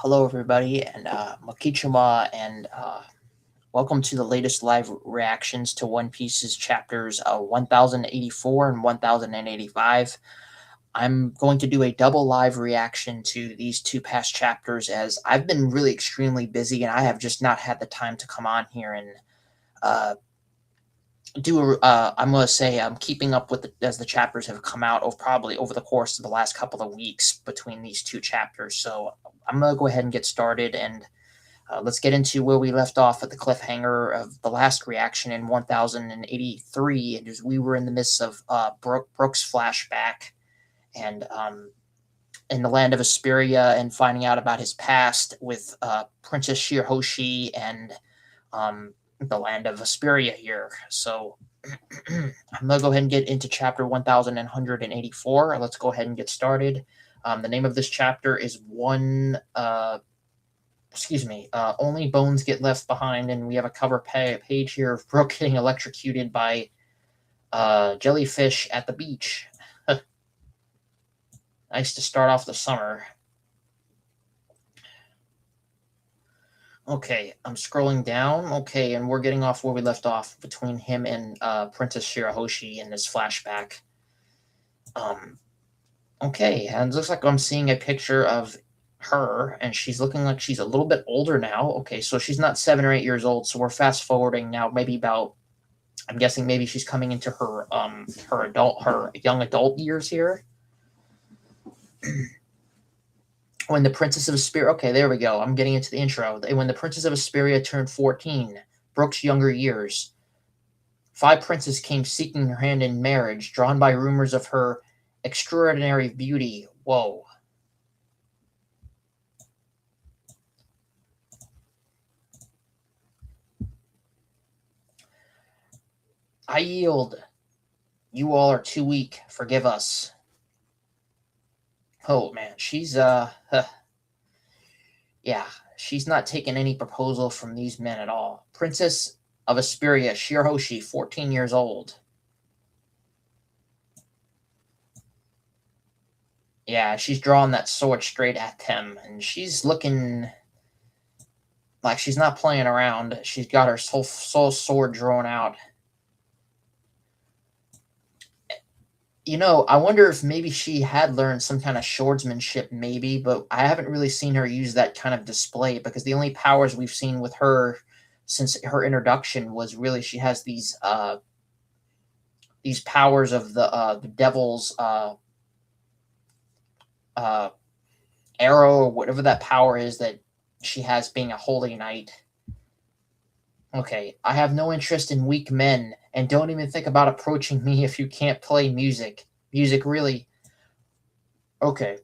Hello, everybody, and Makichima, and welcome to the latest live reactions to One Piece's chapters 1084 and 1085. I'm going to do a double live reaction to these two past chapters as I've been really extremely busy and I have just not had the time to come on here and uh, I'm going to say I'm keeping up with as the chapters have come out probably over the course of the last couple of weeks between these two chapters. So I'm going to go ahead and get started and let's get into where we left off at the cliffhanger of the last reaction in 1083. As we were in the midst of Brooks' flashback and in the land of Asperia and finding out about his past with Princess Shirahoshi and the land of Asperia here. So I'm going to go ahead and get into chapter 1184. Let's go ahead and get started. The name of this chapter is Only Bones Get Left Behind, and we have a cover page here of Brooke getting electrocuted by jellyfish at the beach. Nice to start off the summer. Okay, I'm scrolling down. Okay, and we're getting off where we left off between him and Princess Shirahoshi in this flashback. Okay, and it looks like I'm seeing a picture of her, and she's looking like she's a little bit older now. Okay, so she's not 7 or 8 years old. So we're fast forwarding now, maybe about. I'm guessing maybe she's coming into her young adult years here. When the Princess of Asperia. Okay, there we go. I'm getting into the intro. When the Princess of Asperia turned 14, Brooke's younger years. 5 princes came seeking her hand in marriage, drawn by rumors of her extraordinary beauty. Whoa. I yield. You all are too weak. Forgive us. Oh man, she's yeah, she's not taking any proposal from these men at all. Princess of Asperia, Shirahoshi, 14 years old. Yeah, she's drawing that sword straight at them, and she's looking like she's not playing around. She's got her soul sword drawn out. I wonder if maybe she had learned some kind of swordsmanship, maybe, but I haven't really seen her use that kind of display because the only powers we've seen with her since her introduction was really she has these powers of the devil's arrow or whatever that power is that she has being a holy knight. Okay, I have no interest in weak men, and don't even think about approaching me if you can't play music. Music, really? Okay.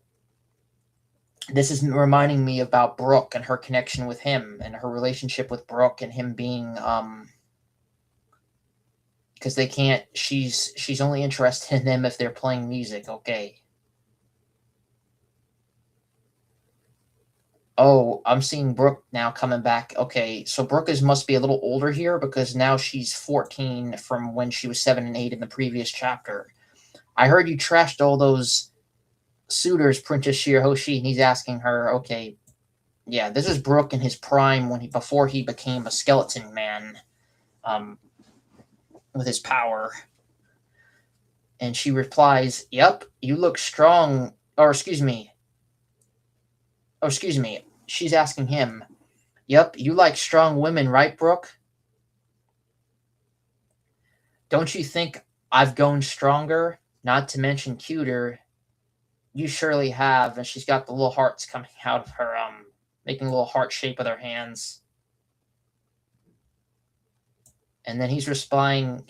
This is reminding me about Brooke and her connection with him and her relationship with Brooke and him being, because they can't, she's only interested in them if they're playing music, okay. Oh, I'm seeing Brooke now coming back. Okay, so Brooke must be a little older here because now she's 14 from when she was 7 and 8 in the previous chapter. I heard you trashed all those suitors, Princess Shirahoshi, and he's asking her, okay, yeah, this is Brooke in his prime before he became a skeleton man, with his power. And she replies, "Yep, you look strong." Or excuse me, she's asking him, "Yep, you like strong women, right, Brooke? Don't you think I've grown stronger, not to mention cuter? You surely have." And she's got the little hearts coming out of her, making a little heart shape with her hands. And then he's replying,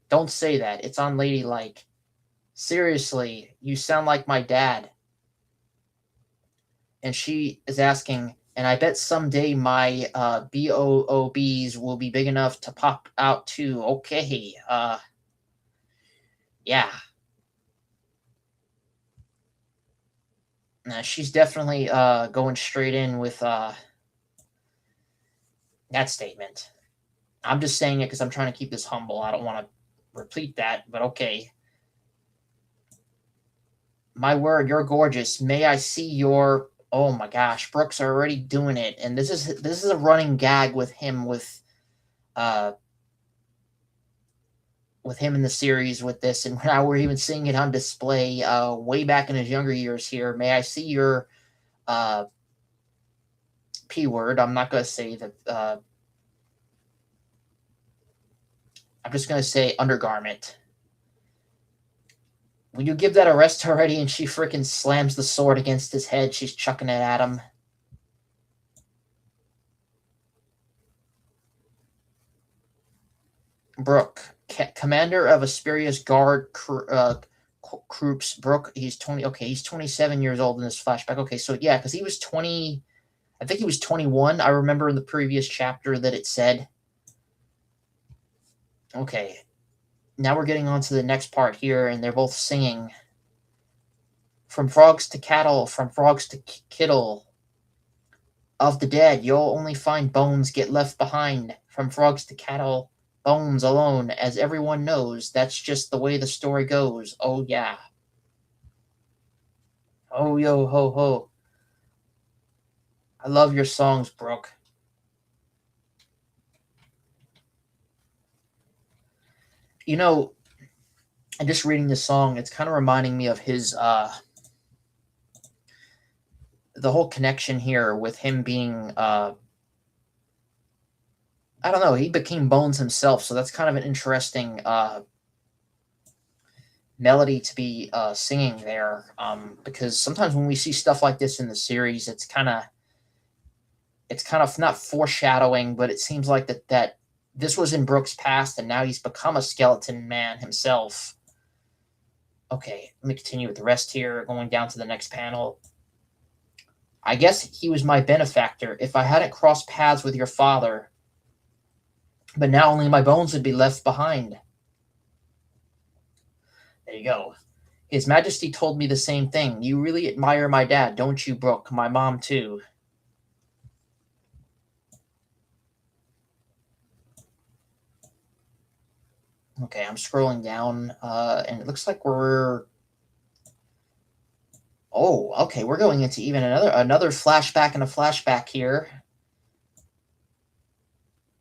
"Don't say that. It's unladylike. Seriously, you sound like my dad." And she is asking, "And I bet someday my BOOBs will be big enough to pop out too." Okay, yeah. She's definitely going straight in with that statement. I'm just saying it because I'm trying to keep this humble. I don't want to repeat that, but okay. "My word, you're gorgeous. May I see your Oh my gosh, Brooks are already doing it, and this is a running gag uh with him in the series with this, and now we're even seeing it on display way back in his younger years here. May I see your uh, P word? I'm not going to say that. I'm just going to say undergarment. Will you give that a rest already? And she freaking slams the sword against his head. She's chucking it at him. Brooke, commander of Asperia's guard troops. Brooke, he's 20. Okay, he's 27 years old in this flashback. Okay, so yeah, because he was 20. I think he was 21. I remember in the previous chapter that it said. Okay, now we're getting on to the next part here, and they're both singing. From frogs to cattle, from frogs to kittle. Of the dead, you'll only find bones get left behind. From frogs to cattle, bones alone, as everyone knows. That's just the way the story goes. Oh, yeah. Oh, yo, ho, ho. I love your songs, Brooke. You know, and just reading this song, it's kind of reminding me of his, the whole connection here with him being, I don't know, he became Bones himself, so that's kind of an interesting, melody to be singing there, because sometimes when we see stuff like this in the series, it's kind of not foreshadowing, but it seems like that this was in Brooks' past, and now he's become a skeleton man himself. Okay, let me continue with the rest here, going down to the next panel. I guess he was my benefactor if I hadn't crossed paths with your father, but now only my bones would be left behind. There you go. His Majesty told me the same thing. You really admire my dad, don't you, Brooke? My mom, too. Okay, I'm scrolling down, and it looks like we're... Oh, okay, we're going into even another flashback and a flashback here.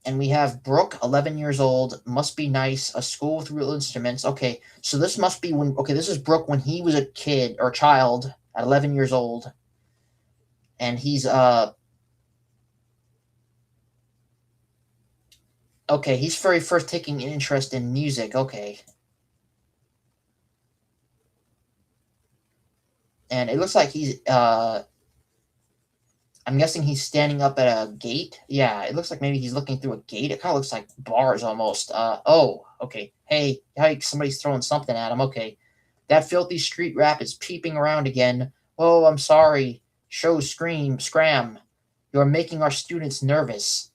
And we have Brooke, 11 years old, must be nice, a school with real instruments. Okay, so this must be when... Okay, this is Brooke when he was a kid, or child, at 11 years old. And he's, okay, he's very first taking an interest in music, okay. And it looks like he's, I'm guessing he's standing up at a gate. Yeah, it looks like maybe he's looking through a gate. It kind of looks like bars almost. Oh, okay. Hey, somebody's throwing something at him. Okay. That filthy street rat is peeping around again. Oh, I'm sorry. Show, scream, scram. You're making our students nervous.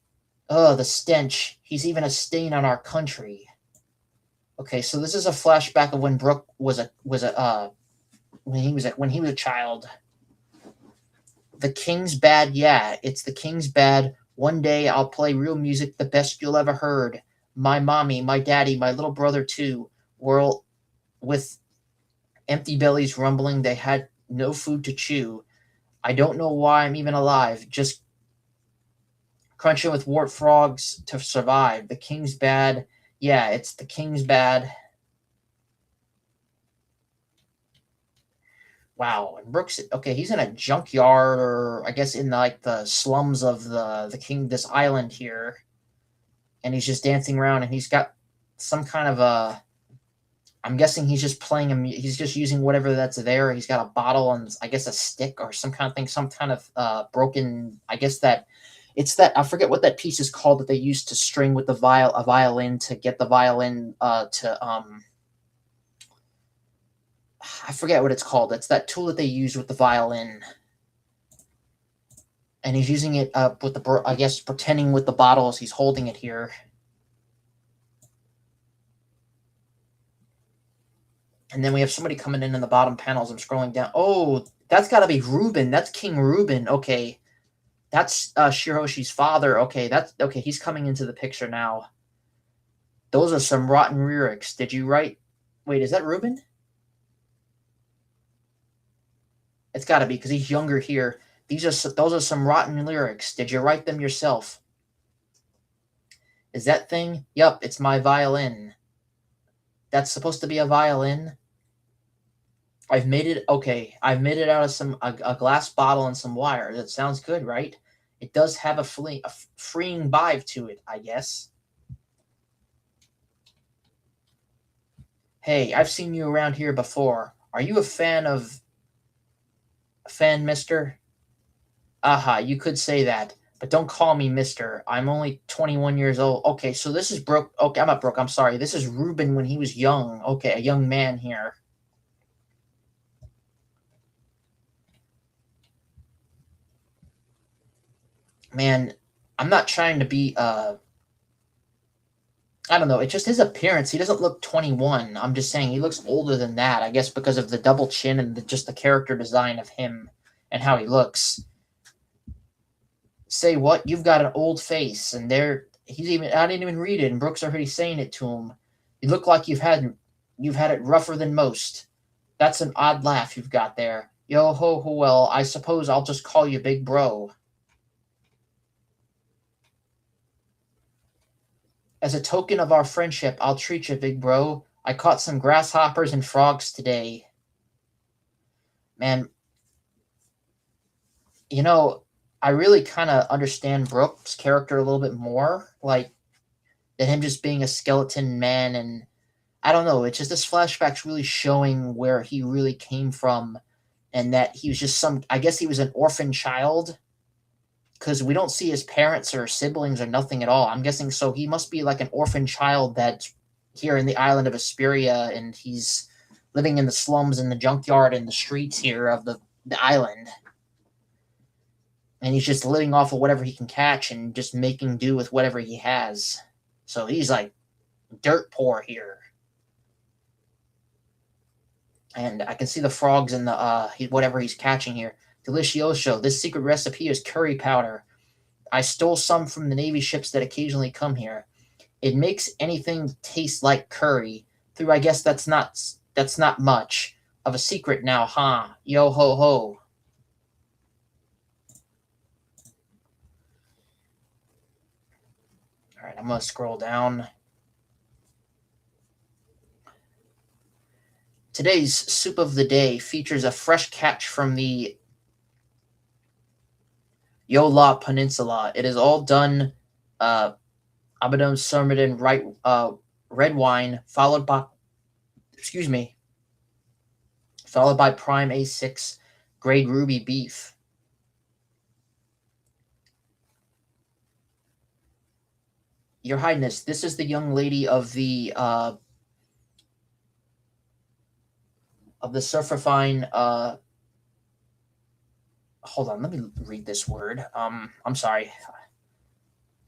Ugh, the stench. He's even a stain on our country. Okay, so this is a flashback of when Brooke when he was a child. The King's bad, yeah, it's the King's bad. One day I'll play real music, the best you'll ever heard. My mommy, my daddy, my little brother too, were with empty bellies rumbling. They had no food to chew. I don't know why I'm even alive, just crunching with wart frogs to survive. The King's bad, yeah, it's the King's bad. Wow, and Brooks. Okay, he's in a junkyard, or I guess in like the slums of this island here, and he's just dancing around, and he's got some kind of a. I'm guessing he's just playing he's just using whatever that's there. He's got a bottle and I guess a stick or some kind of thing, some kind of broken. I guess that it's that I forget what that piece is called that they used to string with a violin to get the violin to I forget what it's called. It's that tool that they use with the violin. And he's using it with I guess, pretending with the bottle as he's holding it here. And then we have somebody coming in the bottom panels. I'm scrolling down. Oh, that's got to be Reuben. That's King Reuben. Okay. That's Shirahoshi's father. Okay, okay. He's coming into the picture now. Those are some rotten lyrics. Did you write? Wait, is that Reuben? It's got to be because he's younger here. Those are some rotten lyrics. Did you write them yourself? Is that thing? Yup, it's my violin. That's supposed to be a violin? I've made it okay. I've made it out of a glass bottle and some wire. That sounds good, right? It does have a freeing vibe to it, I guess. Hey, I've seen you around here before. Are you a fan, mister? Aha, you could say that, but don't call me mister. I'm only 21 years old. Okay, so this is Brooke. Okay, I'm not Brooke. I'm sorry. This is Ruben when he was young. Okay, a young man here. Man, I'm not trying to be I don't know. It's just his appearance. He doesn't look 21. I'm just saying he looks older than that. I guess because of the double chin and just the character design of him and how he looks. Say what? You've got an old face, and there he's even. I didn't even read it, and Brooks already saying it to him. You look like you've had it rougher than most. That's an odd laugh you've got there. Yo ho ho. Well, I suppose I'll just call you Big Bro. As a token of our friendship, I'll treat you, Big Bro. I caught some grasshoppers and frogs today. Man, you know, I really kind of understand Brooks' character a little bit more. Like, than him just being a skeleton man. And I don't know, it's just this flashback's really showing where he really came from, and that he was just I guess he was an orphan child, because we don't see his parents or siblings or nothing at all. I'm guessing so he must be like an orphan child that's here in the island of Asperia, and he's living in the slums and the junkyard and the streets here of the island. And he's just living off of whatever he can catch and just making do with whatever he has. So he's like dirt poor here. And I can see the frogs in the whatever he's catching here. Delicioso. This secret recipe is curry powder. I stole some from the Navy ships that occasionally come here. It makes anything taste like curry. Through I guess that's not much of a secret now, huh? Yo ho ho. All right, I'm gonna scroll down. Today's soup of the day features a fresh catch from the Yola Peninsula. It is all done Abaddon Surmadin red wine, excuse me, followed by prime A6 grade ruby beef. Your Highness, this is the young lady of the Surferfine. Hold on, let me read this word. I'm sorry.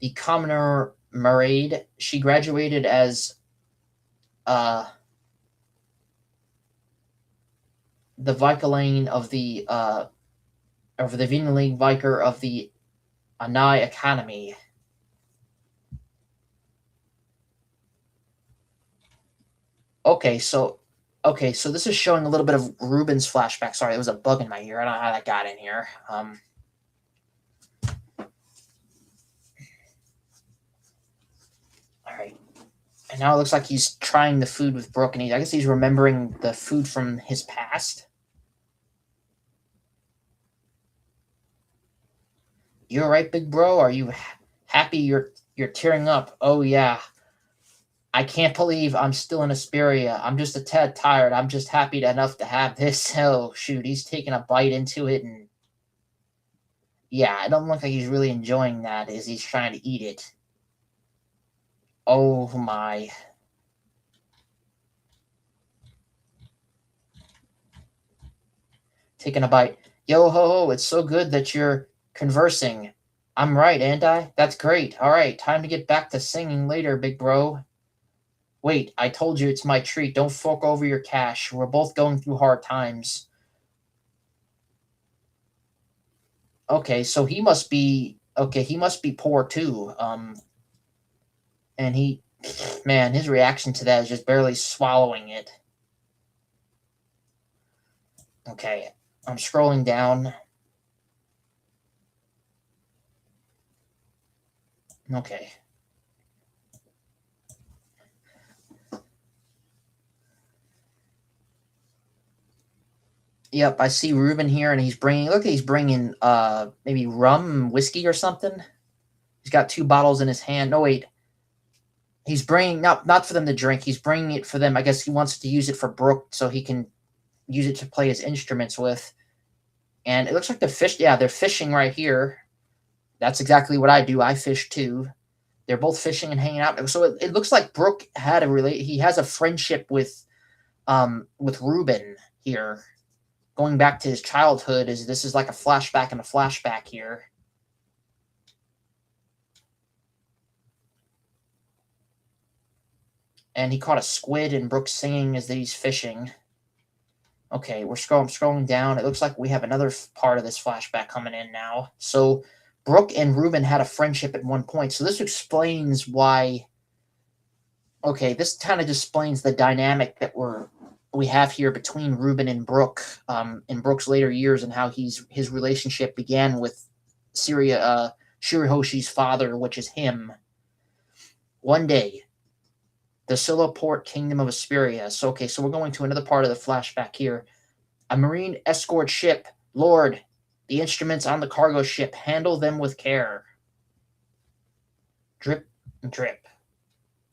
The commoner Maraid. She graduated as the Vicaline of the Venaline Vicar of the Anai Academy. Okay, so this is showing a little bit of Ruben's flashback. Sorry, there was a bug in my ear. I don't know how that got in here. All right. And now it looks like he's trying the food with Brooke, and I guess he's remembering the food from his past. You all right, big bro? Are you happy you're tearing up? Oh yeah. I can't believe I'm still in Asperia. I'm just a tad tired. I'm just happy enough to have this. Oh shoot, he's taking a bite into it, and yeah, it don't look like he's really enjoying that as he's trying to eat it. Oh my. Taking a bite. Yo ho ho, it's so good that you're conversing. I'm right, ain't I? That's great. All right, time to get back to singing later, big bro. Wait, I told you it's my treat. Don't fork over your cash. We're both going through hard times. Okay, so he must be poor too. And man, his reaction to that is just barely swallowing it. Okay, I'm scrolling down. Okay. Yep, I see Ruben here, and he's bringing. Look, he's bringing maybe rum, whiskey, or something. He's got 2 bottles in his hand. No, wait, he's bringing not for them to drink. He's bringing it for them. I guess he wants to use it for Brooke, so he can use it to play his instruments with. And it looks like they're fish. Yeah, they're fishing right here. That's exactly what I do. I fish too. They're both fishing and hanging out. So it looks like Brooke had he has a friendship with Ruben here, going back to his childhood. This is like a flashback and a flashback here. And he caught a squid, and Brooke's singing as he's fishing. Okay, we're scrolling down. It looks like we have another part of this flashback coming in now. So Brooke and Ruben had a friendship at one point. So this explains why. Okay, this kind of explains the dynamic that we have here between Ruben and Brooke in Brooke's later years, and how his relationship began with Shirahoshi's father, which is him. One day, the Siloport Kingdom of Asperia. So, okay, so we're going to another part of the flashback here. A marine escort ship. Lord, the instruments on the cargo ship. Handle them with care. Drip, drip.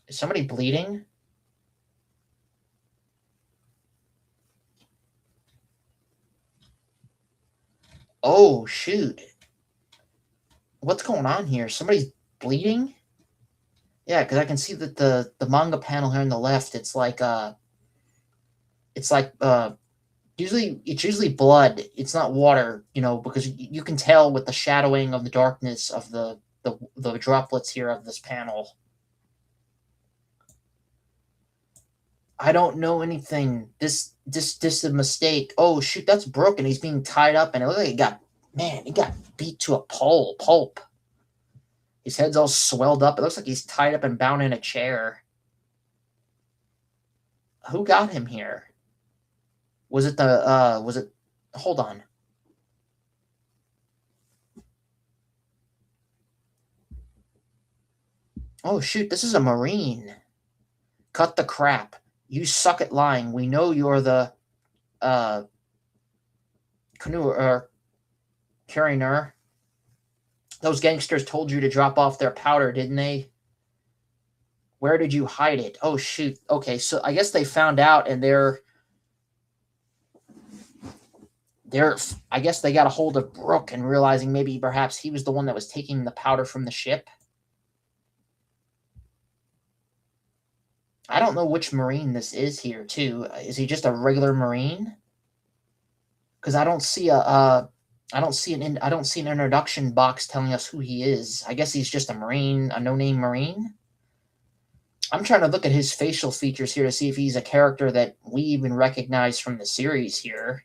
Is somebody bleeding? Oh, shoot. What's going on here? Somebody's bleeding? Yeah, because I can see that the manga panel here on the left, it's like usually blood. It's not water, because you can tell with the shadowing of the darkness of the droplets here of this panel. I don't know anything. This is a mistake. Oh shoot, that's Brooke, and he's being tied up, and it looks like he got beat to a pulp. His head's all swelled up. It looks like he's tied up and bound in a chair. Who got him here? Was it hold on. Oh shoot, this is a Marine. Cut the crap. You suck at lying. We know you're the canoe or cariner. Those gangsters told you to drop off their powder, didn't they? Where did you hide it? Oh shoot. Okay, so I guess they found out, and I guess they got a hold of Brooke and realizing maybe perhaps he was the one that was taking the powder from the ship. I don't know which Marine this is here too. Is he just a regular Marine? Because I don't see an introduction box telling us who he is. I guess he's just a Marine, a no-name Marine. I'm trying to look at his facial features here to see if he's a character that we even recognize from the series here.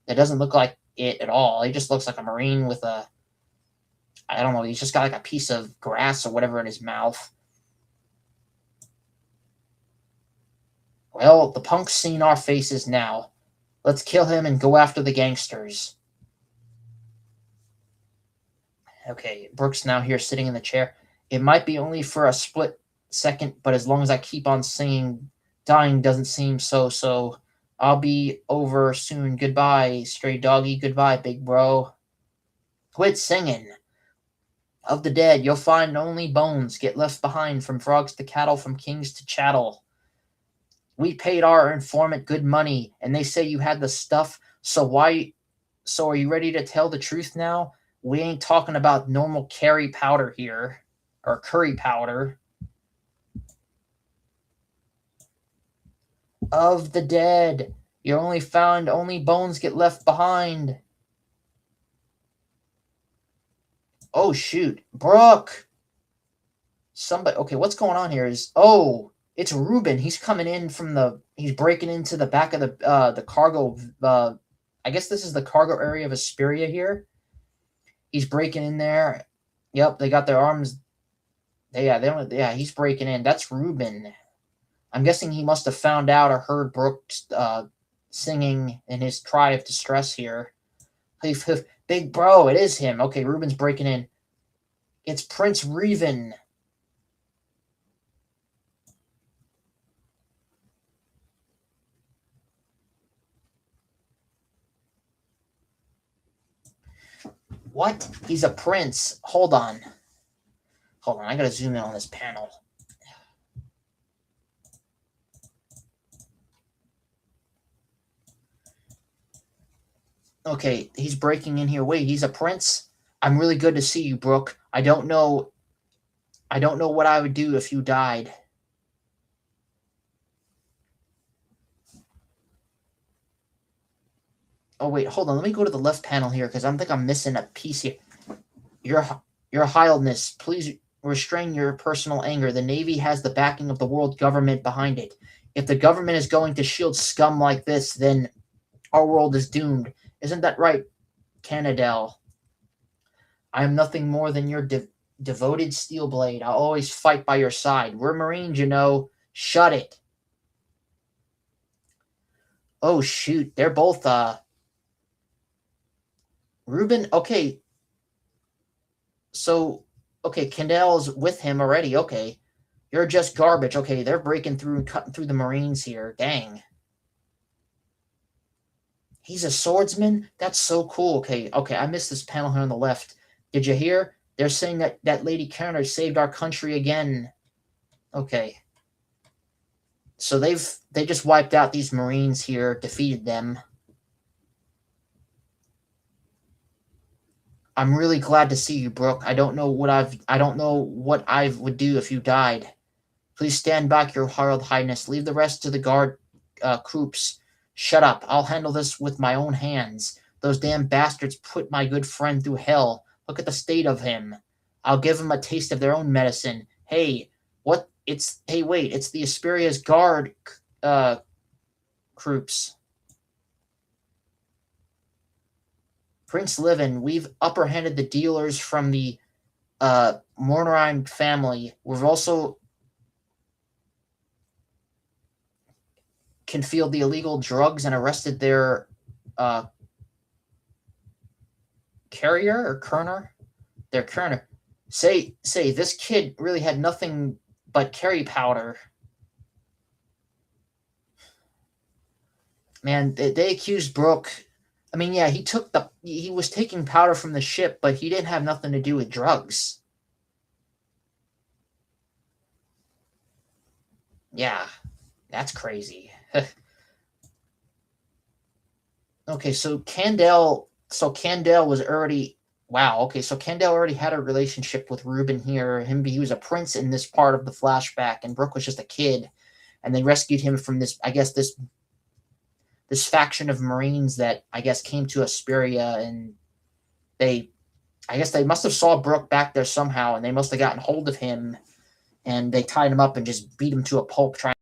That doesn't look like it at all. He just looks like a Marine with I don't know, he's just got like a piece of grass or whatever in his mouth. Well, the punk's seen our faces now. Let's kill him and go after the gangsters. Okay, Brooke's now here sitting in the chair. It might be only for a split second, but as long as I keep on singing, dying doesn't seem so. I'll be over soon. Goodbye, stray doggy. Goodbye, big bro. Quit singing. Of the dead, you'll find only bones get left behind, from frogs to cattle, from kings to chattel. We paid our informant good money, and they say you had the stuff, so are you ready to tell the truth now? We ain't talking about normal curry powder here, or curry powder. Of the dead, you only found only bones get left behind. Oh shoot, Brooke. Somebody. Okay, what's going on here? It's Ruben. He's coming in he's breaking into the back of the cargo. I guess this is the cargo area of Asperia here. He's breaking in there. Yep, they got their arms. He's breaking in. That's Ruben. I'm guessing he must have found out or heard Brooks singing in his cry of distress here. Big bro, it is him. Okay, Ruben's breaking in. It's Prince Reven. What? He's a prince. Hold on. Hold on, I gotta zoom in on this panel. Okay, he's breaking in here. Wait, he's a prince? I'm really good to see you, Brooke. I don't know what I would do if you died. Oh wait, hold on. Let me go to the left panel here because I think I'm missing a piece here. Your Your Highness, please restrain your personal anger. The Navy has the backing of the world government behind it. If the government is going to shield scum like this, then our world is doomed. Isn't that right, Canadell? I am nothing more than your devoted steel blade. I'll always fight by your side. We're Marines, you know. Shut it. Oh shoot, they're both Ruben. Okay, so okay, Kendall's with him already. Okay, you're just garbage. Okay, they're breaking through and cutting through the Marines here. Dang. He's a swordsman? That's so cool. Okay, okay, I missed this panel here on the left. Did you hear? They're saying that Lady Karen saved our country again. Okay. So they just wiped out these Marines here, defeated them. I'm really glad to see you, Brooke. I don't know what I would do if you died. Please stand back, Your Royal Highness. Leave the rest to the guard troops. Shut up. I'll handle this with my own hands. Those damn bastards put my good friend through hell. Look at the state of him. I'll give him a taste of their own medicine. Hey, what? Hey, wait. It's the Asperia's guard uh, troops. Prince Livin, we've upper-handed the dealers from the Mornheim family. We've also concealed the illegal drugs and arrested their uh, carrier or kerner. Their kerner. Say, this kid really had nothing but carry powder. Man, they accused Brooke. I mean, yeah, he was taking powder from the ship, but he didn't have nothing to do with drugs. Yeah, that's crazy. Okay, so Candell was already wow. Okay, so Candell already had a relationship with Ruben here. He was a prince in this part of the flashback, and Brooke was just a kid, and they rescued him from this. I guess this faction of Marines that I guess came to Asperia, and they I guess they must have saw Brooke back there somehow, and they must have gotten hold of him, and they tied him up and just beat him to a pulp, trying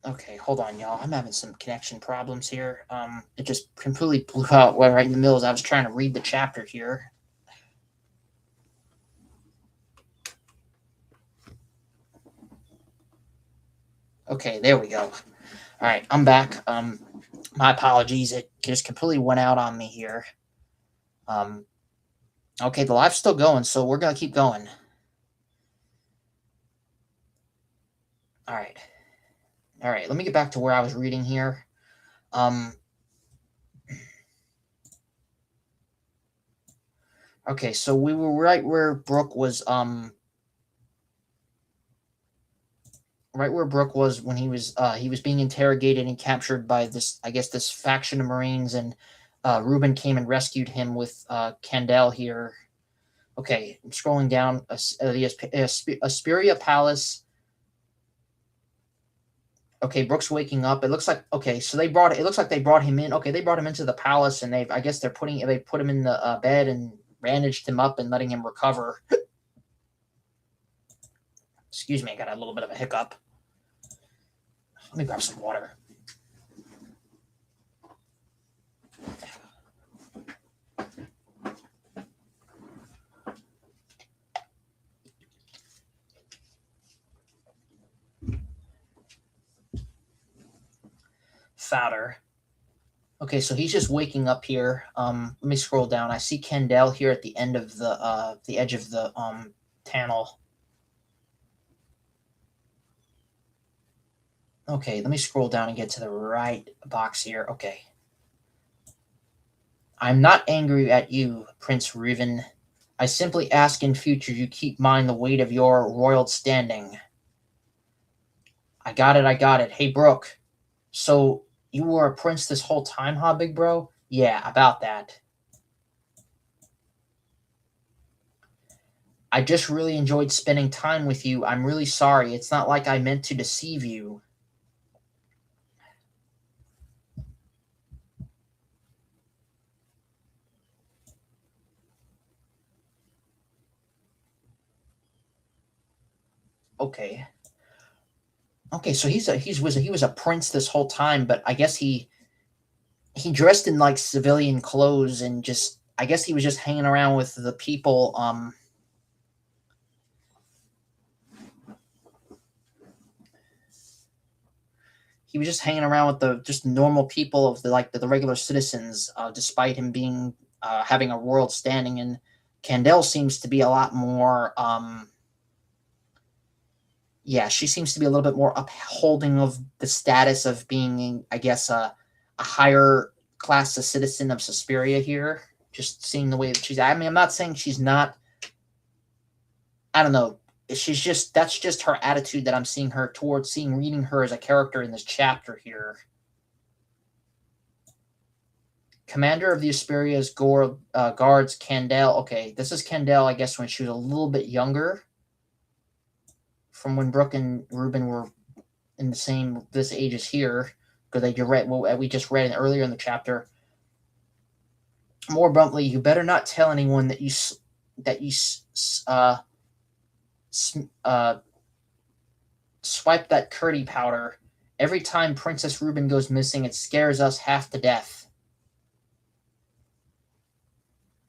Okay, hold on, y'all. I'm having some connection problems here. It just completely blew out right in the middle as I was trying to read the chapter here. Okay, there we go. All right, I'm back. My apologies. It just completely went out on me here. Um, okay, the live's still going, so we're gonna keep going. All right, all right. Let me get back to where I was reading here. Um, okay, so we were right where Brooke was. Right where Brooke was when he was being interrogated and captured by this, I guess, this faction of Marines, and Ruben came and rescued him with Candel here. Okay, I'm scrolling down. The Asperia Palace. Okay, Brooke's waking up. It looks like okay, so they brought it looks like they brought him in. Okay, they brought him into the palace, and I guess they put him in the bed and bandaged him up and letting him recover. Excuse me, I got a little bit of a hiccup. Let me grab some water. Fowler. Okay, so he's just waking up here. Let me scroll down. I see Kendall here at the end of the edge of the panel. Okay, let me scroll down and get to the right box here. Okay. I'm not angry at you, Prince Riven. I simply ask in future you keep mind the weight of your royal standing. I got it, I got it. Hey, Brooke. So you were a prince this whole time, huh, big bro? Yeah, about that. I just really enjoyed spending time with you. I'm really sorry. It's not like I meant to deceive you. Okay. Okay, so he was a prince this whole time, but I guess he dressed in like civilian clothes and just I guess he was just hanging around with the people. He was just hanging around with the just normal people of the regular citizens, despite him being having a royal standing. And Candel seems to be a lot more. Yeah, she seems to be a little bit more upholding of the status of being, I guess, a higher class of citizen of Suspiria here. Just seeing the way that she's. I mean, I'm not saying she's not. I don't know. She's just that's just her attitude that I'm seeing her towards seeing reading her as a character in this chapter here. Commander of the Asperia's guards, Candel. Okay, this is Candel, I guess, when she was a little bit younger, from when Brooke and Ruben were in the same this age as here, because they read what we just read earlier in the chapter. More bluntly, you better not tell anyone that you uh, uh, swipe that curdy powder. Every time Princess Ruben goes missing, it scares us half to death.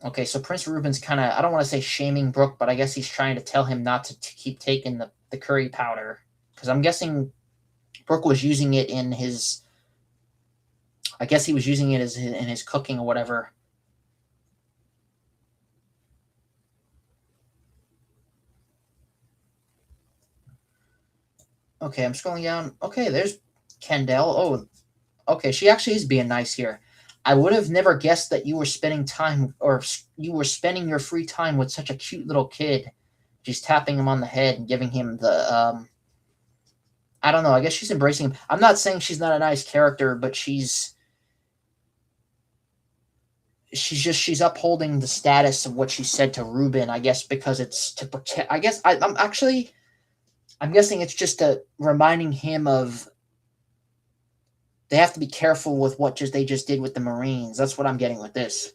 Okay, so Prince Ruben's kind of, I don't want to say shaming Brooke, but I guess he's trying to tell him not to keep taking the curry powder. Because I'm guessing Brooke was using it in his, I guess he was using it in his cooking or whatever. Okay, I'm scrolling down. Okay, there's Kendall. Oh, okay, she actually is being nice here. I would have never guessed that you were spending time or you were spending your free time with such a cute little kid. She's tapping him on the head and giving him the I don't know, I guess she's embracing him. I'm not saying she's not a nice character, but she's upholding the status of what she said to Ruben, I guess because it's to protect I guess I'm guessing it's just reminding him of they have to be careful with what they just did with the Marines. That's what I'm getting with this.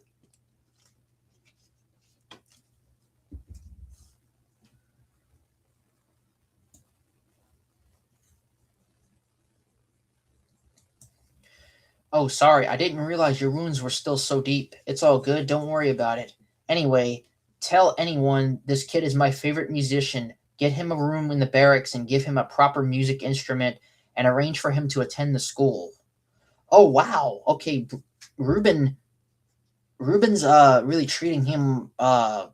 Oh, sorry, I didn't realize your wounds were still so deep. It's all good, don't worry about it. Anyway, tell anyone this kid is my favorite musician. Get him a room in the barracks and give him a proper music instrument and arrange for him to attend the school. Oh, wow. Okay, Ruben's really treating him I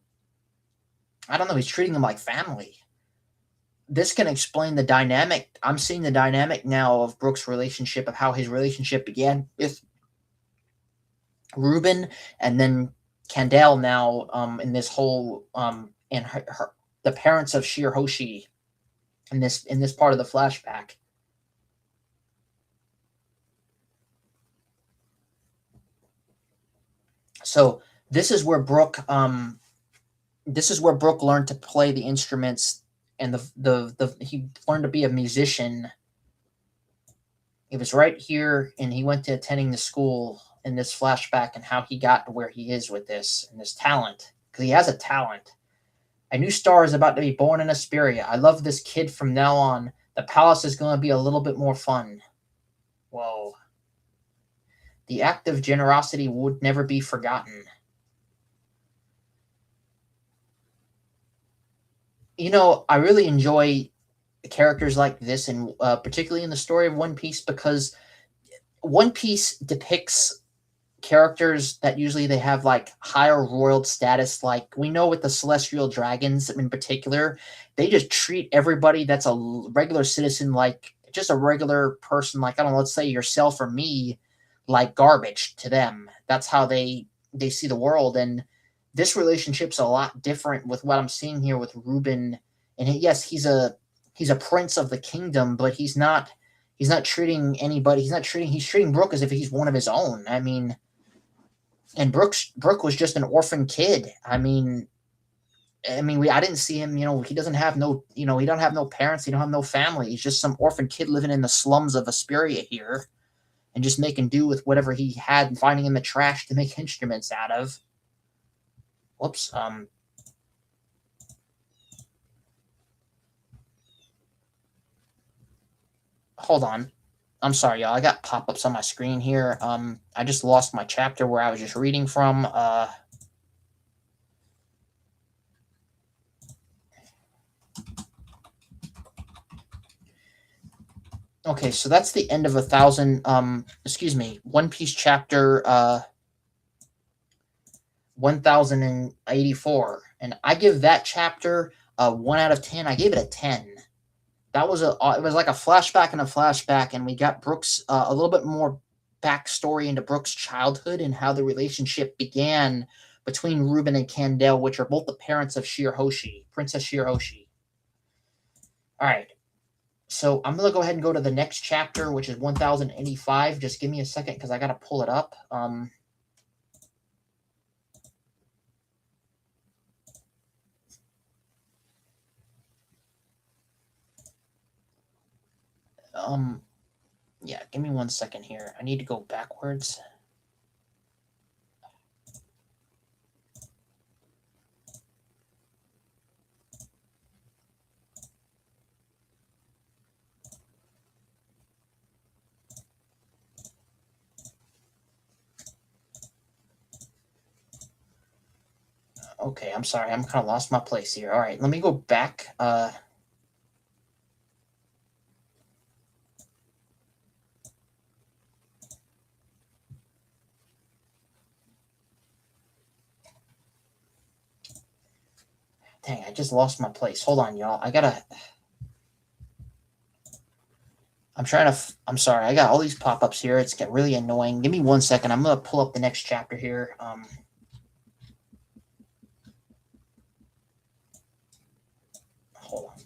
don't know, he's treating him like family. This can explain the dynamic. I'm seeing the dynamic now of Brooks' relationship, of how his relationship began with Ruben, and then Candale now in this whole and the parents of Shirahoshi in this part of the flashback. So this is where Brooke learned to play the instruments, and the he learned to be a musician. It was right here, and he went to attending the school in this flashback, and how he got to where he is with this and this talent, because he has a talent. A new star is about to be born in Asperia. I love this kid from now on. The palace is going to be a little bit more fun. Whoa. The act of generosity would never be forgotten. You know, I really enjoy characters like this, and particularly in the story of One Piece, because One Piece depicts characters that usually they have like higher royal status. Like we know with the celestial dragons in particular, they just treat everybody that's a regular citizen like just a regular person, like I don't know, let's say yourself or me, like garbage to them. That's how they see the world. And this relationship's a lot different with what I'm seeing here with Ruben. And yes, he's a prince of the kingdom, but he's not treating anybody, he's treating Brooke as if he's one of his own. I mean, and Brooke was just an orphan kid. I didn't see him. You know, he doesn't have no. You know, he don't have no parents. He don't have no family. He's just some orphan kid living in the slums of Asperia here, and just making do with whatever he had and finding in the trash to make instruments out of. Whoops. Hold on. I'm sorry, y'all. I got pop-ups on my screen here. I just lost my chapter where I was just reading from. Okay, so that's the end of 1,000. Excuse me, One Piece chapter 1084, and I give that chapter a 1 out of 10. I gave it a 10. That was it was like a flashback and a flashback, and we got Brooks a little bit more backstory into Brooks' childhood and how the relationship began between Ruben and Candale, which are both the parents of Shirahoshi, Princess Shirahoshi. All right, so I'm gonna go ahead and go to the next chapter, which is 1085. Just give me a second because I gotta pull it up. Um, yeah, give me 1 second here. I need to go backwards. Okay, I'm sorry. I'm kind of lost my place here. All right, let me go back. Dang, I just lost my place. Hold on, y'all. I'm sorry. I got all these pop-ups here. It's getting really annoying. Give me 1 second. I'm gonna pull up the next chapter here. Hold on.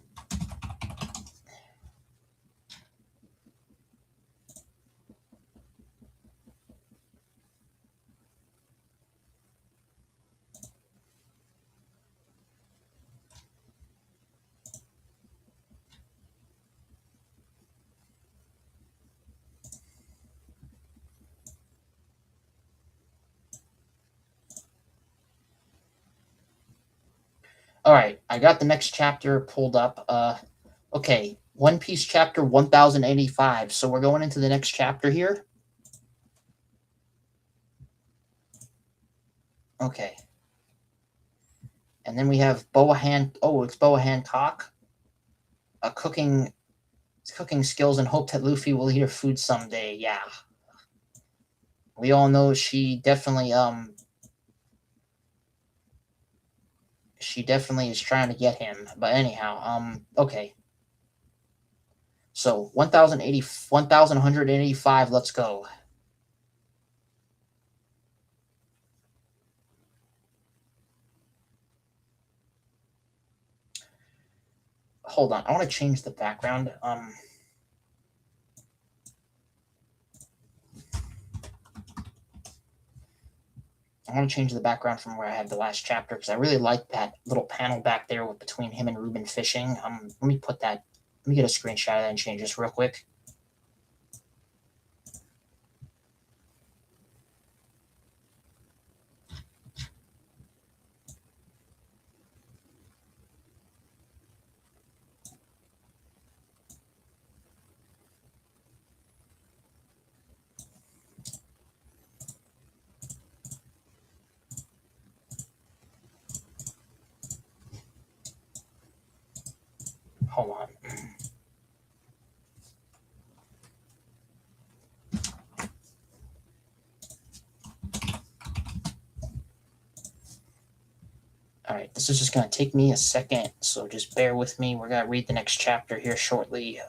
All right, I got the next chapter pulled up. Okay, One Piece chapter 1085. So we're going into the next chapter here. Okay. And then we have Boa it's Boa Hancock. Cooking skills and hope that Luffy will eat her food someday. Yeah. We all know she definitely is trying to get him. But anyhow, okay. So 1185, let's go. Hold on, I want to change the background. I want to change the background from where I had the last chapter because I really like that little panel back there between him and Ruben fishing. Let me put that. Let me get a screenshot of that and change this real quick. Hold on. All right, this is just going to take me a second, so just bear with me. We're going to read the next chapter here shortly.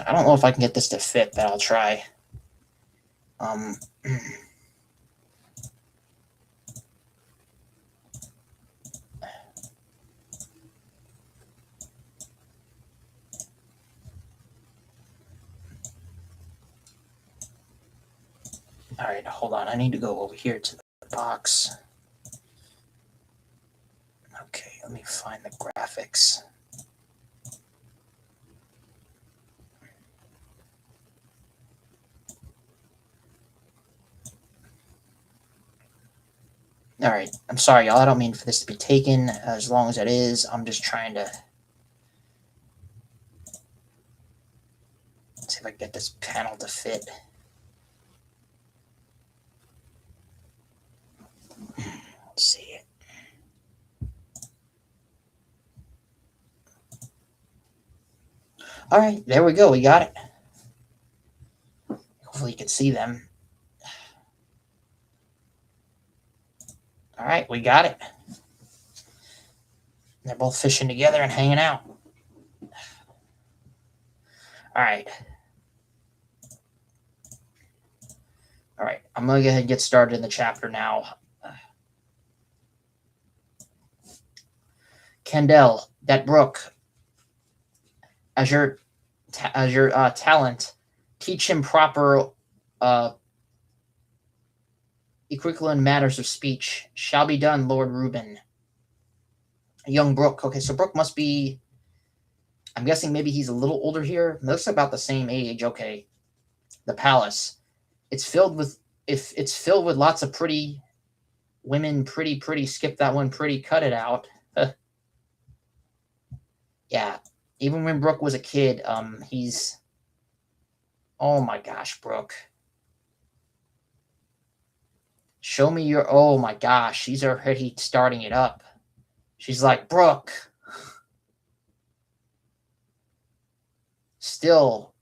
I don't know if I can get this to fit, but I'll try. Um, all right, hold on. I need to go over here to the box. Okay, let me find the graphics. All right, I'm sorry, y'all. I don't mean for this to be taken as long as it is. I'm just trying to see if I can get this panel to fit. Let's see it. All right, there we go. We got it. Hopefully you can see them. All right, we got it. They're both fishing together and hanging out. All right. All right, I'm going to go ahead and get started in the chapter now. Kendall, that brook, as your talent, teach him proper equivalent matters of speech. Shall be done, Lord Reuben. Young Brook. Okay, so Brook must be. I'm guessing maybe he's a little older here. Looks about the same age. Okay, the palace. It's filled with if it's filled with lots of pretty women. Pretty. Skip that one. Pretty. Cut it out. Yeah. Even when Brook was a kid, he's. Oh my gosh, Brook. Show me your. Oh my gosh, she's already starting it up. She's like, Brook. Still,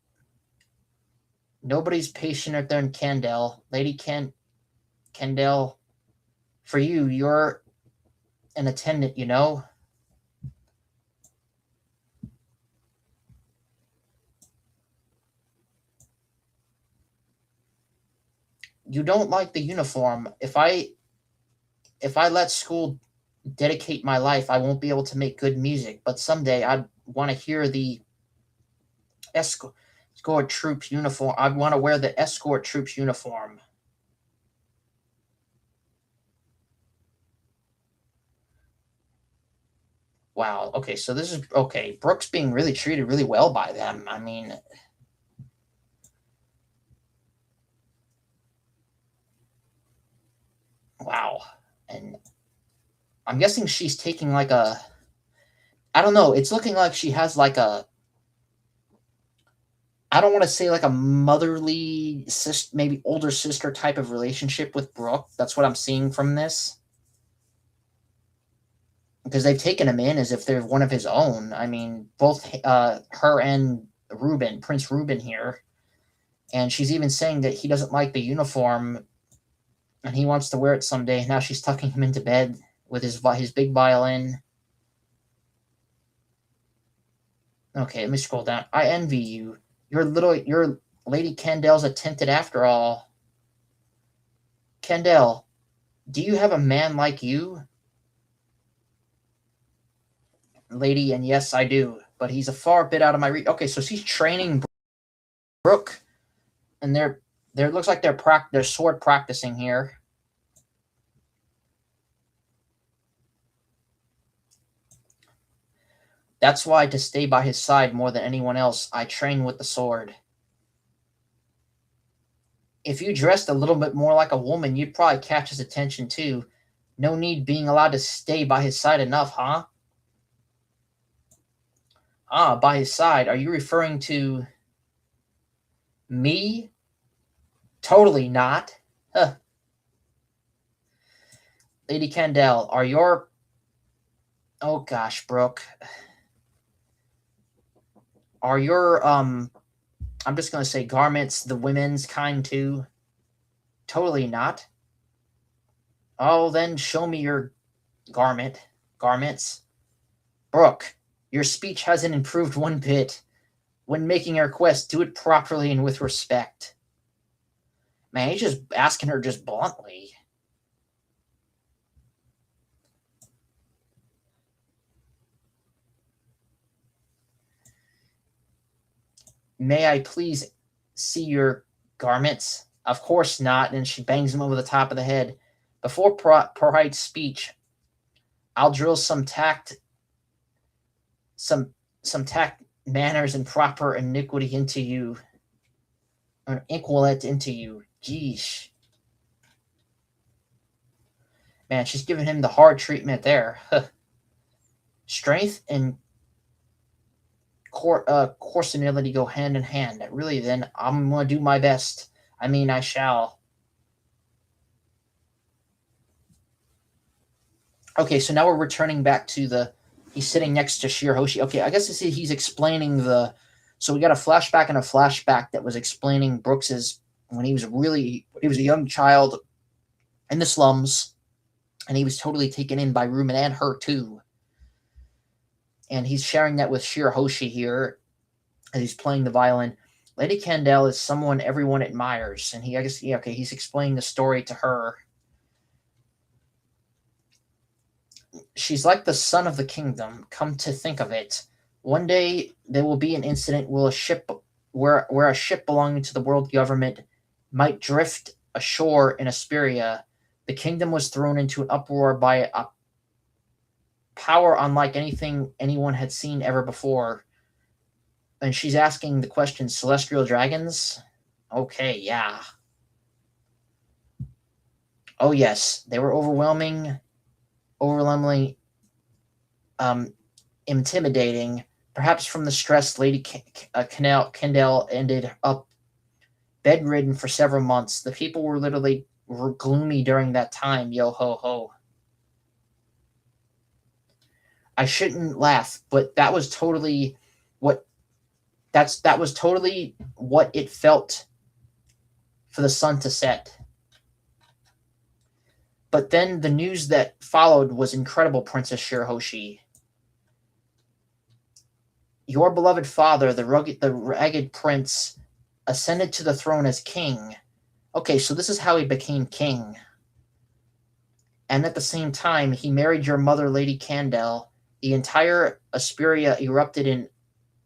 nobody's patient out there in Kendall. Lady Kendall. For you, you're an attendant, you know? You don't like the uniform. If I let school dedicate my life, I won't be able to make good music, but someday I'd want to hear the escort troops uniform. I'd want to wear the escort troops uniform. Wow. Okay, so this is okay. Brooke's being really treated really well by them. I mean, wow. And I'm guessing she's taking like a I don't know, it's looking like she has like a I don't want to say like a motherly sister, maybe older sister type of relationship with Brooke. That's what I'm seeing from this because they've taken him in as if they're one of his own. I mean, both her and Prince Ruben here, and she's even saying that he doesn't like the uniform and he wants to wear it someday. Now she's tucking him into bed with his big violin. Okay, let me scroll down. I envy you. Your Lady Candel's a tinted after all. Candel, do you have a man like you, lady? And yes, I do. But he's a far bit out of my reach. Okay, so she's training Brooke, and they're looks like they're sword practicing here. That's why to stay by his side more than anyone else, I train with the sword. If you dressed a little bit more like a woman, you'd probably catch his attention too. No need being allowed to stay by his side enough, huh? Ah, by his side. Are you referring to me? Totally not. Huh. Lady Candel, are your oh gosh, Brooke. Are your I'm just gonna say garments the women's kind too? Totally not. Oh, then show me your garments. Brooke, your speech hasn't improved one bit. When making a request, do it properly and with respect. Man, he's just asking her just bluntly. May I please see your garments? Of course not. And she bangs him over the top of the head. Before polite speech, I'll drill some tact, manners, and proper iniquity into you, or equalate into you. Geesh, man, she's giving him the hard treatment there. Strength and coursenility go hand in hand. Really, then I'm gonna do my best. I mean, I shall. Okay, so now we're returning back to the. He's sitting next to Shirahoshi. Okay, I guess he's explaining the. So we got a flashback and a flashback that was explaining Brooks's when he was a young child in the slums, and he was totally taken in by Ruben and her too. And he's sharing that with Shirahoshi here as he's playing the violin. Lady Candel is someone everyone admires, and I guess yeah, okay, he's explaining the story to her. She's like the son of the kingdom. Come to think of it, one day there will be an incident where a ship belonging to the world government might drift ashore in Asperia. The kingdom was thrown into an uproar by a power unlike anything anyone had seen ever before. And she's asking the question, celestial dragons? Okay, yeah. Oh yes, they were overwhelmingly um, intimidating. Perhaps from the stress, Lady Kendall ended up bedridden for several months. The people were literally gloomy during that time. Yo ho ho. I shouldn't laugh, but what that was totally what it felt for the sun to set. But then the news that followed was incredible, Princess Shirahoshi. Your beloved father, the ragged prince, ascended to the throne as king. Okay, so this is how he became king. And at the same time, he married your mother, Lady Candel. The entire Asperia erupted in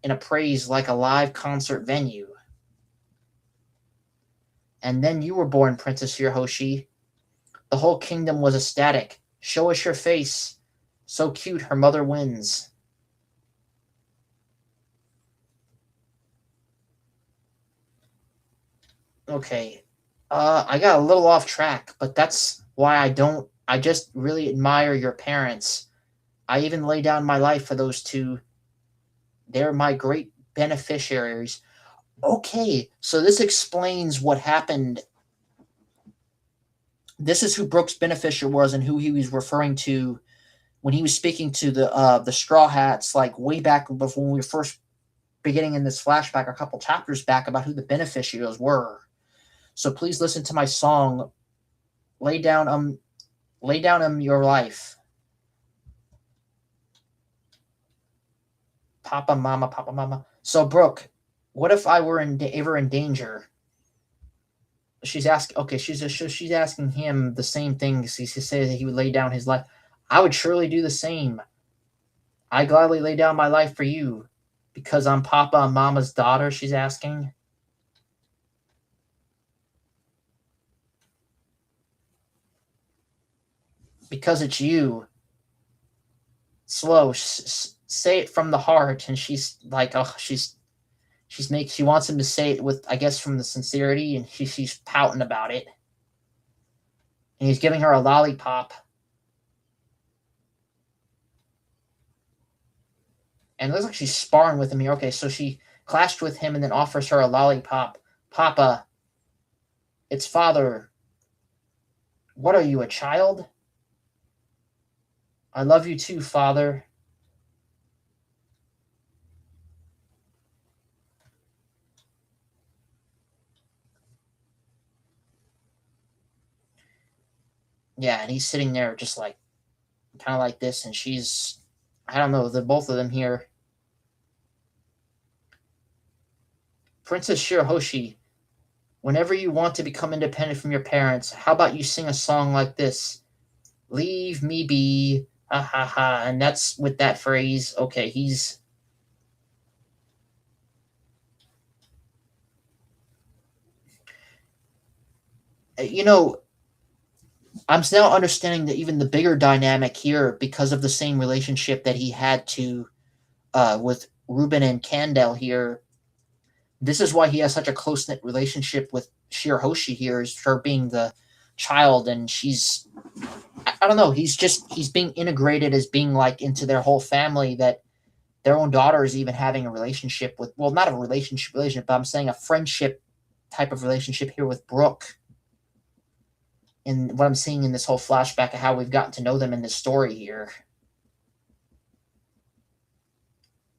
a praise like a live concert venue. And then you were born, Princess Shirahoshi. The whole kingdom was ecstatic. Show us your face. So cute, her mother wins. Okay. I got a little off track, but that's why I just really admire your parents. I even lay down my life for those two. They're my great beneficiaries. Okay, so this explains what happened. This is who Brooks' beneficiary was and who he was referring to when he was speaking to the Straw Hats, like way back before when we were first beginning in this flashback a couple chapters back about who the beneficiaries were. So please listen to my song, Lay Down Your Life. Papa Mama, Papa Mama. So Brooke, what if I were ever in danger? She's asking. Okay, she's asking him the same thing. He says that he would lay down his life. I would surely do the same. I gladly lay down my life for you, because I'm Papa and Mama's daughter. She's asking. Because it's you. Slow. Say it from the heart. And she's like, oh, she wants him to say it with, I guess, from the sincerity, and she's pouting about it. And he's giving her a lollipop. And it looks like she's sparring with him here. Okay, so she clashed with him and then offers her a lollipop. Papa, it's father. What are you, a child? I love you too, father. Yeah, and he's sitting there just like, kind of like this, and she's, I don't know, the both of them here. Princess Shirahoshi, whenever you want to become independent from your parents, how about you sing a song like this? Leave me be, ha ha ha. And that's with that phrase. Okay, he's. You know, I'm now understanding that even the bigger dynamic here, because of the same relationship that he had to with Ruben and Candel here. This is why he has such a close knit relationship with Shirahoshi here, is her being the child, and she's, I don't know, he's being integrated as being like into their whole family, that their own daughter is even having a relationship with, well, not a relationship, but I'm saying a friendship type of relationship here with Brooke. And what I'm seeing in this whole flashback of how we've gotten to know them in this story here.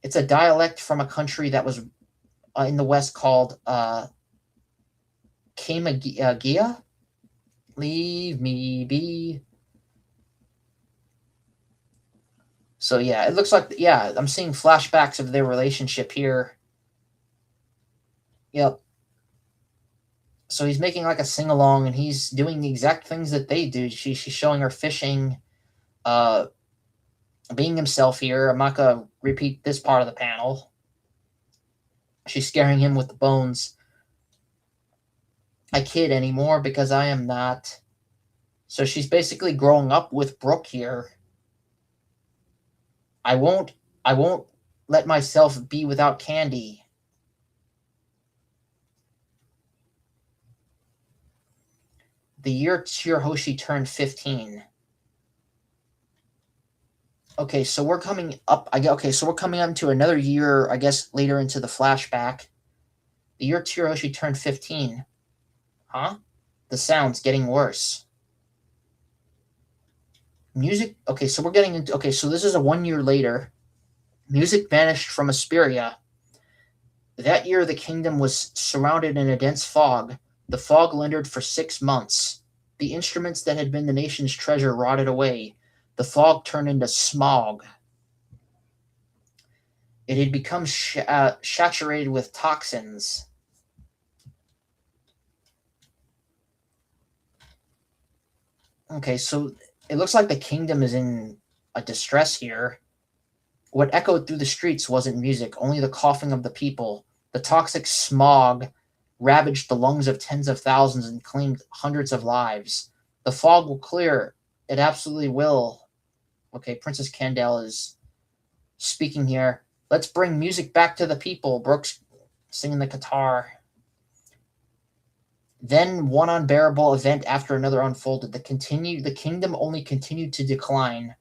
It's a dialect from a country that was in the West called Kamagia. Leave me be. So yeah, it looks like, yeah, I'm seeing flashbacks of their relationship here. Yep. So he's making like a sing along, and he's doing the exact things that they do. She's showing her fishing, uh, being himself here. I'm not gonna repeat this part of the panel. She's scaring him with the bones. I kid anymore because I am not. So she's basically growing up with Brooke here. I won't let myself be without candy. The year Shirahoshi turned 15. Okay, so we're coming up. Okay, so we're coming up to another year, I guess, later into the flashback. The year Shirahoshi turned 15. Huh? The sound's getting worse. Music. Okay, so we're getting into. Okay, so this is a 1 year later. Music vanished from Asperia. That year, the kingdom was surrounded in a dense fog. The fog lingered for 6 months. The instruments that had been the nation's treasure rotted away. The fog turned into smog. It had become saturated with toxins. Okay, so it looks like the kingdom is in a distress here. What echoed through the streets wasn't music, only the coughing of the people. The toxic smog ravaged the lungs of tens of thousands and claimed hundreds of lives. The fog will clear. It absolutely will. Okay, Princess Candale is speaking here. Let's bring music back to the people. Brooks singing the guitar. Then one unbearable event after another unfolded. The kingdom only continued to decline.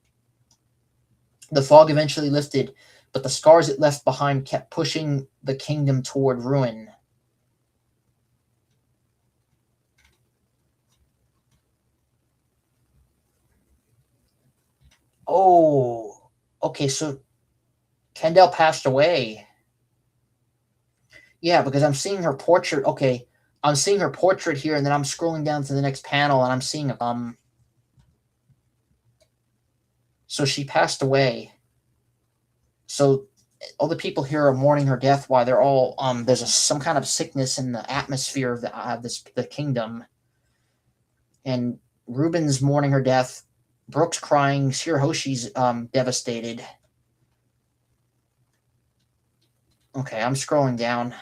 The fog eventually lifted, but the scars it left behind kept pushing the kingdom toward ruin. Oh, okay, so Kendall passed away. Yeah, because I'm seeing her portrait. Okay, I'm seeing her portrait here, and then I'm scrolling down to the next panel, and I'm seeing So she passed away. So all the people here are mourning her death. While they're all there's some kind of sickness in the atmosphere of the kingdom, and Ruben's mourning her death. Brooks crying. Shirahoshi's devastated. Okay, I'm scrolling down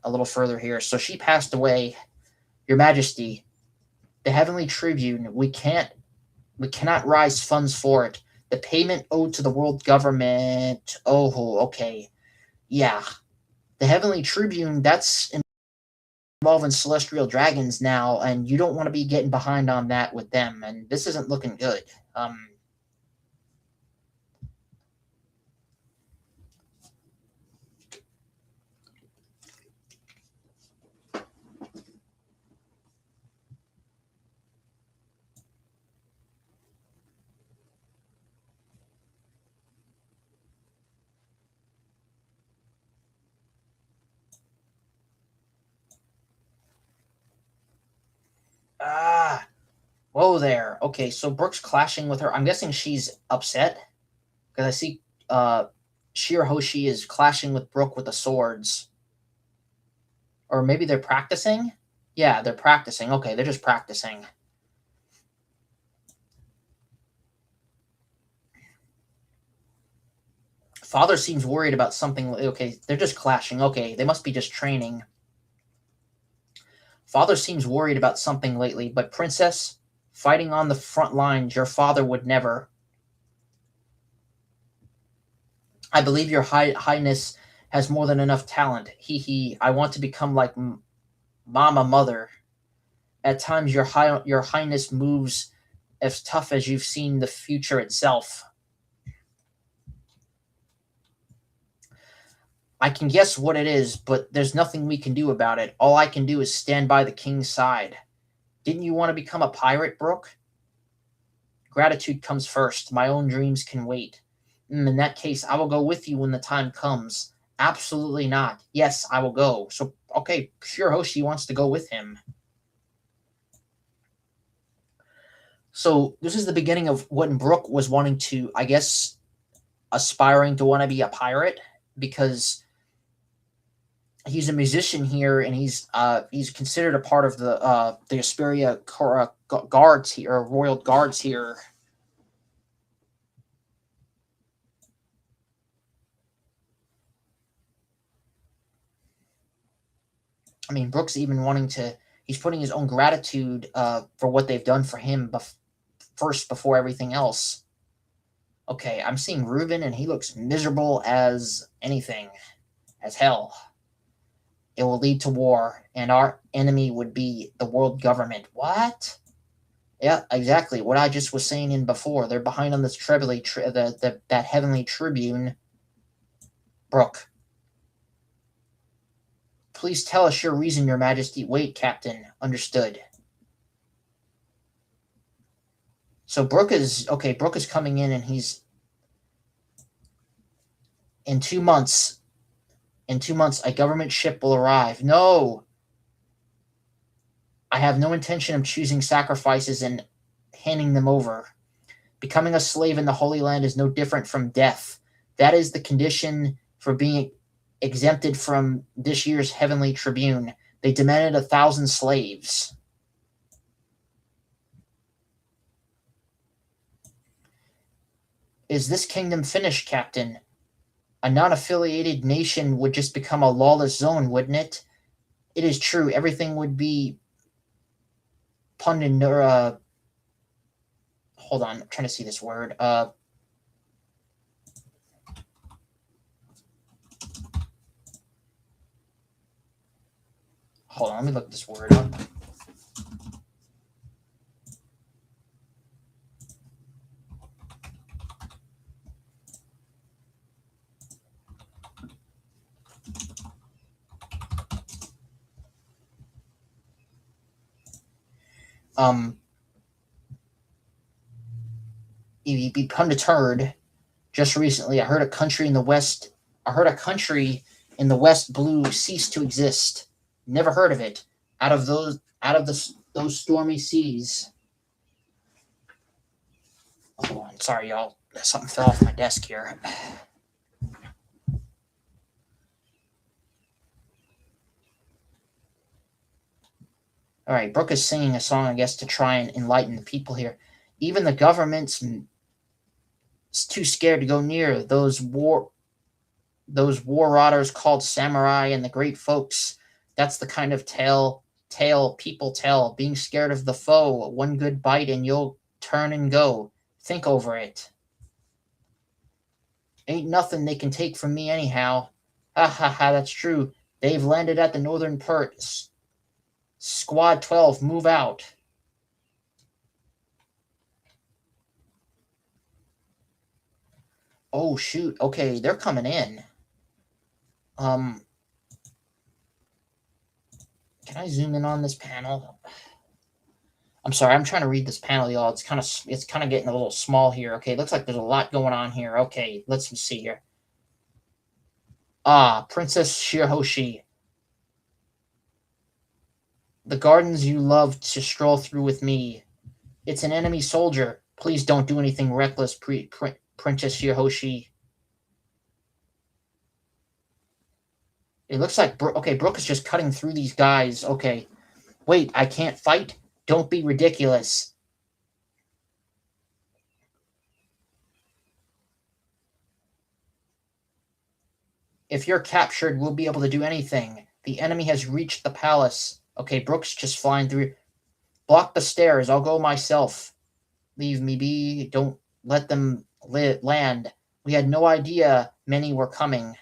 a little further here. So she passed away. Your Majesty, the Heavenly Tribune, we cannot raise funds for it. The payment owed to the world government. Oh, okay. Yeah. The Heavenly Tribune, that's involving celestial dragons now, and you don't want to be getting behind on that with them, and this isn't looking good. Um ah Whoa there. Okay, so Brooke's clashing with her. I'm guessing she's upset because I see Shirahoshi is clashing with Brooke with the swords. Or maybe they're practicing? Yeah, they're practicing. Okay, they're just practicing. Father seems worried about something. Okay, they're just clashing. Okay, they must be just training. Father seems worried about something lately, but Princess, fighting on the front lines, your father would never. I believe your highness has more than enough talent. He. I want to become like Mama Mother. At times, your highness moves as tough as you've seen the future itself. I can guess what it is, but there's nothing we can do about it. All I can do is stand by the king's side. Didn't you want to become a pirate, Brooke? Gratitude comes first. My own dreams can wait. In that case, I will go with you when the time comes. Absolutely not. Yes, I will go. So, okay, Shirahoshi wants to go with him. So, this is the beginning of when Brooke was wanting to, I guess, aspiring to want to be a pirate because he's a musician here, and he's considered a part of the Asperia guards here, or royal guards here. I mean, Brooks even wanting to. He's putting his own gratitude for what they've done for him first before everything else. Okay, I'm seeing Ruben, and he looks miserable as anything, as hell. It will lead to war, and our enemy would be the world government. What? Yeah, exactly. What I just was saying in before. They're behind on this that heavenly tribune. Brooke, please tell us your reason, Your Majesty. Wait, Captain. Understood. So Brooke is okay. Brooke is coming in, and he's in 2 months. In 2 months, a government ship will arrive. No, I have no intention of choosing sacrifices and handing them over. Becoming a slave in the Holy Land is no different from death. That is the condition for being exempted from this year's heavenly tribune. They demanded 1,000 slaves. Is this kingdom finished, Captain? A non-affiliated nation would just become a lawless zone, wouldn't it? It is true. Everything would be pundit. Hold on, I'm trying to see this word. Hold on, let me look this word up. He become deterred. Just recently, I heard a country in the West. I heard a country in the West Blue cease to exist. Never heard of it. Those stormy seas. Hold on, sorry, y'all. Something fell off my desk here. All right, Brooke is singing a song, I guess, to try and enlighten the people here. Even the government's too scared to go near those war rotters called samurai and the great folks. That's the kind of tale people tell. Being scared of the foe, one good bite and you'll turn and go. Think over it. Ain't nothing they can take from me anyhow. Ha ha ha, that's true. They've landed at the northern port. Squad 12, move out. Oh shoot, okay, they're coming in. Can I zoom in on this panel? I'm sorry, I'm trying to read this panel, y'all. It's kind of getting a little small here. Okay, looks like there's a lot going on here. Okay, let's see here. Princess Shirahoshi. The gardens you love to stroll through with me. It's an enemy soldier. Please don't do anything reckless, Princess Shirahoshi. It looks like okay, Brooke is just cutting through these guys. Okay, wait, I can't fight. Don't be ridiculous. If you're captured, we'll be able to do anything. The enemy has reached the palace. Okay, Brooke's just flying through. Block the stairs. I'll go myself. Leave me be. Don't let them land. We had no idea many were coming.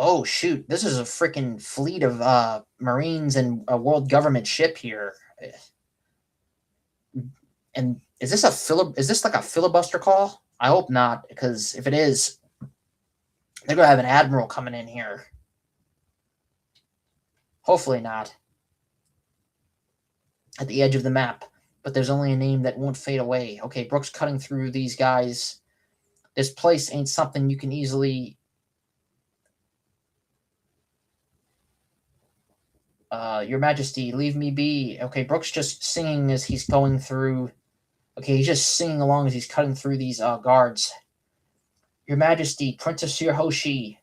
Oh, shoot. This is a freaking fleet of Marines and a world government ship here. And is this like a filibuster call? I hope not, because if it is, they're going to have an admiral coming in here. Hopefully not. At the edge of the map. But there's only a name that won't fade away. Okay, Brooke's cutting through these guys. This place ain't something you can easily... Your Majesty, leave me be. Okay, Brooke's just singing as he's going through... Okay, he's just singing along as he's cutting through these guards. Your Majesty, Princess Shirahoshi.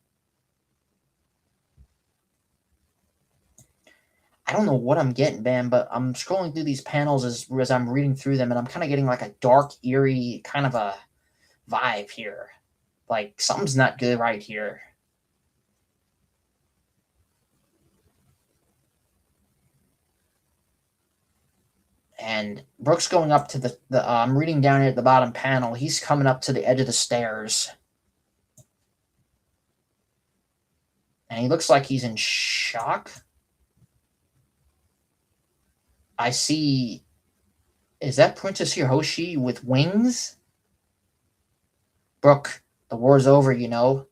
I don't know what I'm getting, man, but I'm scrolling through these panels as I'm reading through them, and I'm kind of getting like a dark, eerie kind of a vibe here. Like, something's not good right here. And Brooke's going up to the I'm reading down here at the bottom panel. He's coming up to the edge of the stairs. And he looks like he's in shock. I see... Is that Princess Hiroshi with wings? Brooke, the war's over, you know.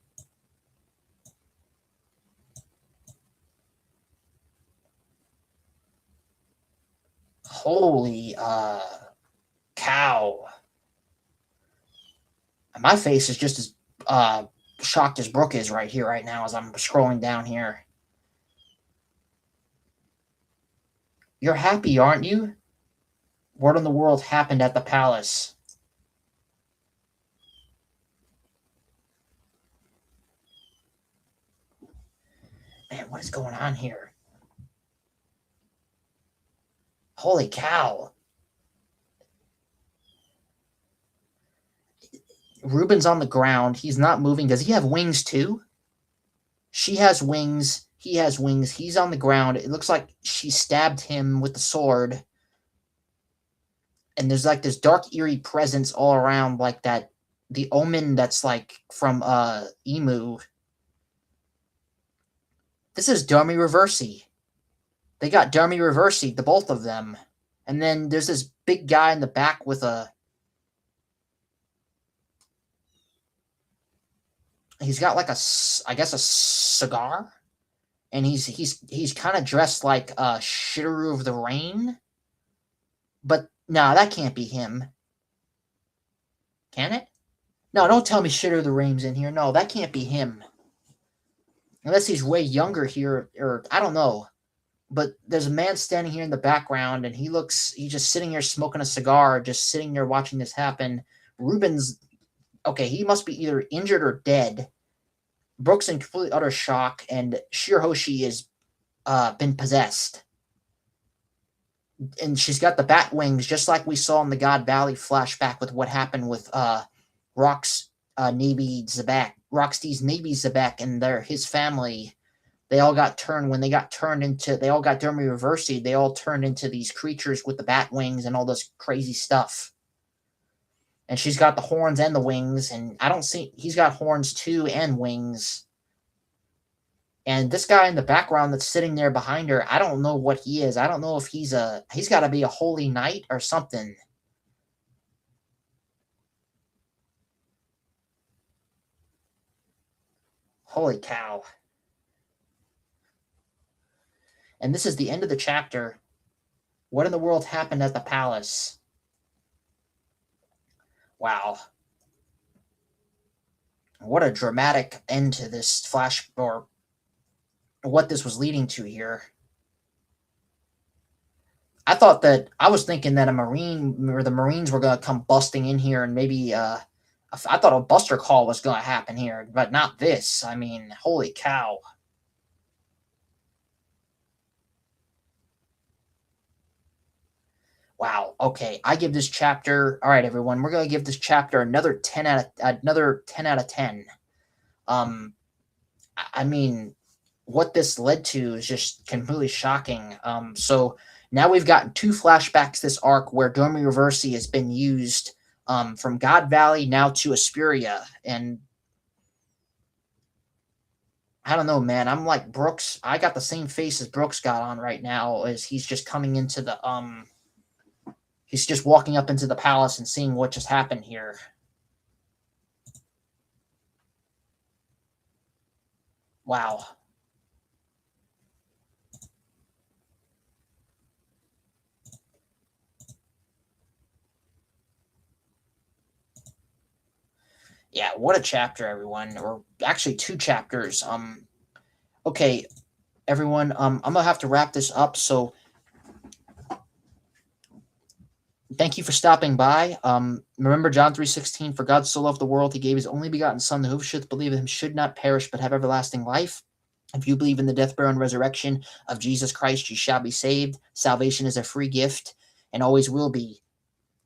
Holy cow. My face is just as shocked as Brooke is right here, right now, as I'm scrolling down here. You're happy, aren't you? What in the world happened at the palace? Man, what is going on here? Holy cow. Ruben's on the ground. He's not moving. Does he have wings too? She has wings. He has wings. He's on the ground. It looks like she stabbed him with the sword. And there's like this dark, eerie presence all around, like that. The omen that's like from Emu. This is Dummy Reversi. They got Dummy Reversi, the both of them. And then there's this big guy in the back with a. He's got like I guess a cigar, and he's kind of dressed like Shiru of the Rain. But no, that can't be him. Can it? No, don't tell me Shiru of the Rain's in here. No, that can't be him. Unless he's way younger here, or I don't know. But there's a man standing here in the background, and he's just sitting here smoking a cigar, just sitting there watching this happen. Ruben's okay. He must be either injured or dead. Brooke's in complete utter shock, and Shirahoshi has been possessed. And she's got the bat wings, just like we saw in the God Valley flashback with what happened with Rock's Navy Zabak, Rockstee's Navy Zabak, and his family. They all got turned when they got turned into. They all got Dermy Reversi. They all turned into these creatures with the bat wings and all this crazy stuff. And she's got the horns and the wings, and I don't see he's got horns too and wings. And this guy in the background that's sitting there behind her, I don't know what he is. I don't know if he's got to be a holy knight or something. Holy cow. And this is the end of the chapter. What in the world happened at the palace? Wow. What a dramatic end to this flash, or what this was leading to here. I was thinking that a Marine or the Marines were going to come busting in here, and maybe I thought a Buster call was going to happen here, but not this. I mean, holy cow. Wow. Okay, I give this chapter. All right, everyone, we're going to give this chapter another 10 out of 10. I mean, what this led to is just completely shocking. So now we've gotten two flashbacks this arc where Dormy Reversi has been used from God Valley now to Asperia. And I don't know, man. I'm like Brooks. I got the same face as Brooks got on right now as he's just coming into the he's just walking up into the palace and seeing what just happened here. Wow. Yeah, what a chapter, everyone. Or actually two chapters. Okay, everyone, I'm gonna have to wrap this up, so thank you for stopping by. Remember John 3:16, for God so loved the world, he gave his only begotten Son, that whoever should believe in him should not perish, but have everlasting life. If you believe in the death, burial, and resurrection of Jesus Christ, you shall be saved. Salvation is a free gift and always will be.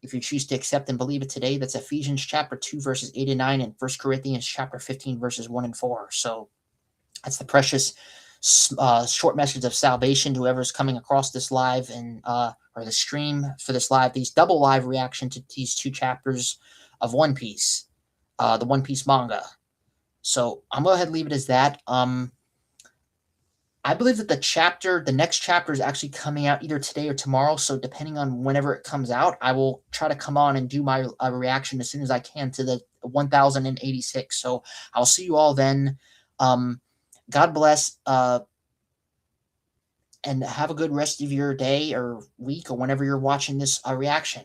If you choose to accept and believe it today, that's Ephesians chapter 2, verses 8 and 9, and 1 Corinthians chapter 15, verses 1 and 4. So that's the precious short message of salvation to whoever's coming across this live and or the stream for this live, these double live reaction to these two chapters of One Piece, the One Piece manga. So I'm going to go ahead and leave it as that. I believe that the next chapter is actually coming out either today or tomorrow. So depending on whenever it comes out, I will try to come on and do my reaction as soon as I can to the 1086. So I'll see you all then. God bless, and have a good rest of your day or week or whenever you're watching this reaction.